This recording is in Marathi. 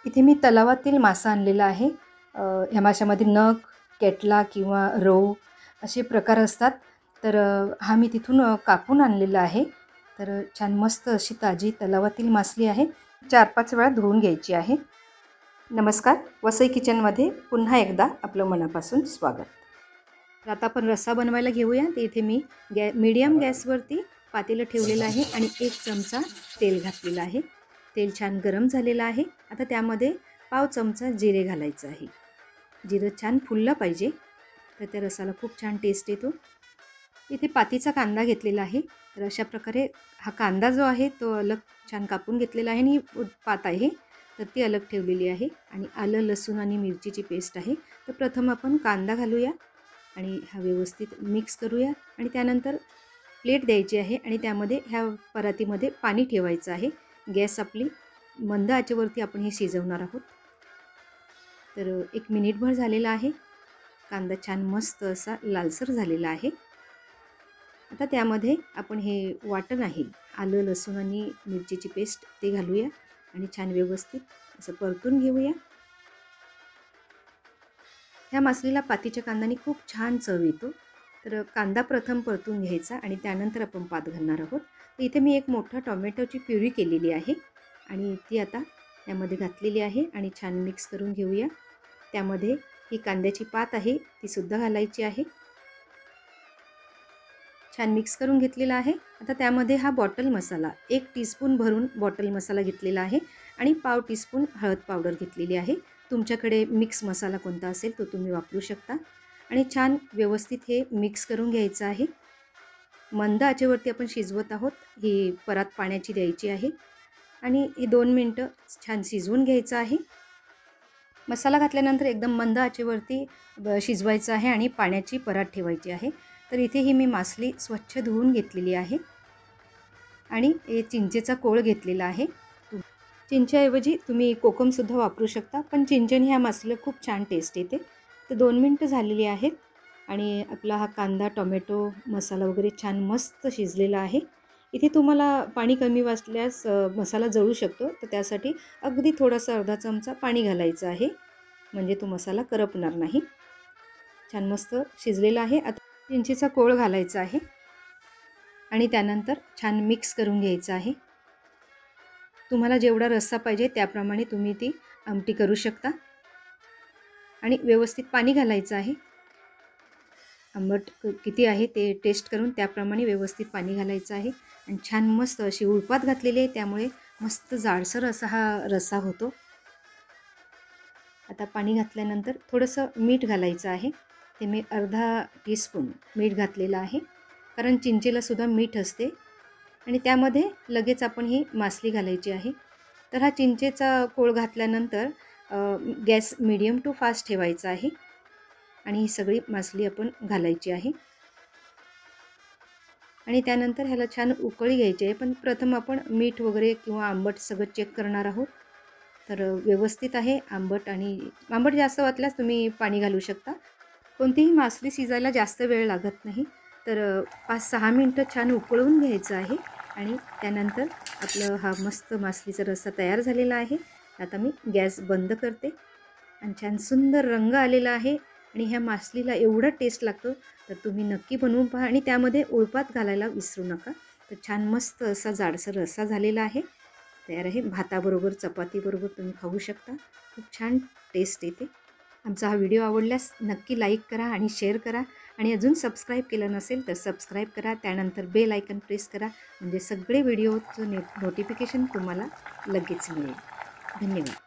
इथे मी तलावातील मासा आणलेला आहे। ह्या माशामध्ये नख, केटला किंवा रोहू असे प्रकार असतात। तर हा मी तिथून कापून आणलेला आहे। तर छान मस्त अशी ताजी तलावातील मासली आहे। 4-5 वेळा धुवून घ्यायची आहे। नमस्कार, वसई किचनमध्ये पुन्हा एकदा आपलं मनापासून स्वागत। तर आता आपण रस्सा बनवायला घेऊया। तर इथे मी मीडियम गॅसवरती पातेलं ठेवलेलं आहे आणि 1 चमचा तेल घातलेलं आहे। तेल छान गरम झालेलं आहे। आता त्यामध्ये पाव चमचा जिरे घालायचं आहे। जिरं छान फुललं पाहिजे, तर त्या रसाला खूप छान टेस्ट येतो। इथे पातीचा कांदा घेतलेला आहे। तर अशा प्रकारे हा कांदा जो आहे तो अलग छान कापून घेतलेला आहे आणि पात आहे तर ती अलग ठेवलेली आहे। आणि आलं, लसूण आणि मिरचीची पेस्ट आहे। तर प्रथम आपण कांदा घालूया आणि हा व्यवस्थित मिक्स करूया आणि त्यानंतर प्लेट द्यायची आहे आणि त्यामध्ये ह्या परातीमध्ये पाणी ठेवायचं आहे। गॅस आपली मंद आचेवरती आपण हे शिजवणार आहोत। तर 1 मिनिटभर झालेला आहे। कांदा छान मस्त असा लालसर झालेला आहे। आता त्यामध्ये आपण हे वाटण आहे, आलं, लसूण आणि मिरचीची पेस्ट ते घालूया आणि छान व्यवस्थित असं परतून घेऊया। ह्या मासलीला पातीच्या कांद्याने खूप छान चव येतो। तर कांदा प्रथम परतून घ्यायचा आणि त्यानंतर आपण पात घालणार आहोत। तर इथे मी एक मोठा टोमॅटोची प्युरी केलेली आहे आणि ती आता यामध्ये घातलेली आहे आणि छान मिक्स करून घेऊया। त्यामध्ये ही कांद्याची पात आहे ती सुद्धा घालायची आहे। छान मिक्स करून घेतलेला आहे। आता त्यामध्ये हा बॉटल मसाला 1 टीस्पून भरून बॉटल मसाला घेतलेला आहे आणि पाव टीस्पून हळद पावडर घेतलेली आहे। तुमच्याकडे मिक्स मसाला कोणता असेल तो तुम्ही वापरू शकता आणि छान व्यवस्थित हे मिक्स करून घ्यायचं आहे। मंद आचेवरती आपण शिजवत आहोत। ही परात पाण्याची द्यायची आहे आणि हे 2 मिनिटं छान शिजवून घ्यायचं आहे। मसाला घातल्यानंतर एकदम मंद आचेवरती शिजवायचं आहे आणि पाण्याची परात ठेवायची आहे। तर इथे ही मी मासली स्वच्छ धुवून घेतलेली आहे आणि चिंचेचा कोळ घेतलेला आहे। चिंचेऐवजी तुम्ही कोकमसुद्धा वापरू शकता, पण चिंचेने ह्या मासलीला खूप छान टेस्ट येते। तर 2 मिनिटं झालेली आहेत आणि आपला हा कांदा, टोमॅटो, मसाला वगैरे छान मस्त शिजलेला आहे। इथे तुम्हाला पाणी कमी वाटल्यास मसाला जळू शकतो, तर त्यासाठी अगदी थोडासा अर्धा चमचा पाणी घालायचं आहे, म्हणजे तो मसाला करपणार नाही। छान मस्त शिजलेला आहे। आता चिंचेचा कोळ घालायचा आहे आणि त्यानंतर छान मिक्स करून घ्यायचं आहे। तुम्हाला जेवढा रस्सा पाहिजे त्याप्रमाणे तुम्ही ती आमटी करू शकता आणि व्यवस्थित पाणी घालायचं आहे। आंबट किती आहे ते टेस्ट करून त्याप्रमाणे व्यवस्थित पाणी घालायचं आहे आणि छान मस्त अशी उळपात घातलेली आहे, त्यामुळे मस्त जाडसर असा हा रस्सा होतो। आता पाणी घातल्यानंतर थोडंसं मीठ घालायचं आहे। ते मी अर्धा टीस्पून मीठ घातलेलं आहे, कारण चिंचेला सुद्धा मीठ असते आणि त्यामध्ये लगेच आपण ही मासली घालायची आहे। तर हा चिंचेचा कोळ घातल्यानंतर गॅस मीडियम टू फास्ट ठेवायचा आहे आणि ही सगळी मासली आपण घालायची आहे आणि त्यानंतर ह्याला छान उकळी घ्यायची आहे। पण प्रथम आपण मीठ वगैरे किंवा आंबट सगळं चेक करणार आहोत। तर व्यवस्थित आहे। आंबट जास्त वाटल्यास तुम्ही पाणी घालू शकता। कोणतीही मासली शिजायला जास्त वेळ लागत नाही। तर 5-6 मिनिटं छान उकळून घ्यायचं आहे आणि त्यानंतर आपलं हा मस्त मासलीचा रस्सा तयार झालेला आहे। आता मी गॅस बंद करते आणि छान सुंदर रंग आलेला आहे आणि ह्या मासलीला एवढा टेस्ट लागतो, तर तुम्ही नक्की बनवून पहा आणि त्यामध्ये उळपात घालायला विसरू नका। तर छान मस्त असा जाडसर रस्सा झालेला आहे, तयार आहे। भाताबरोबर, चपातीबरोबर तुम्ही खाऊ शकता। खूप छान टेस्ट येते। आमचा हा व्हिडिओ आवडल्यास नक्की लाईक करा आणि शेअर करा आणि अजून सबस्क्राईब केलं नसेल तर सबस्क्राईब करा। त्यानंतर बेल आयकन प्रेस करा, म्हणजे सगळे व्हिडिओचं नोटिफिकेशन तुम्हाला लगेच मिळेल। धन्यवाद।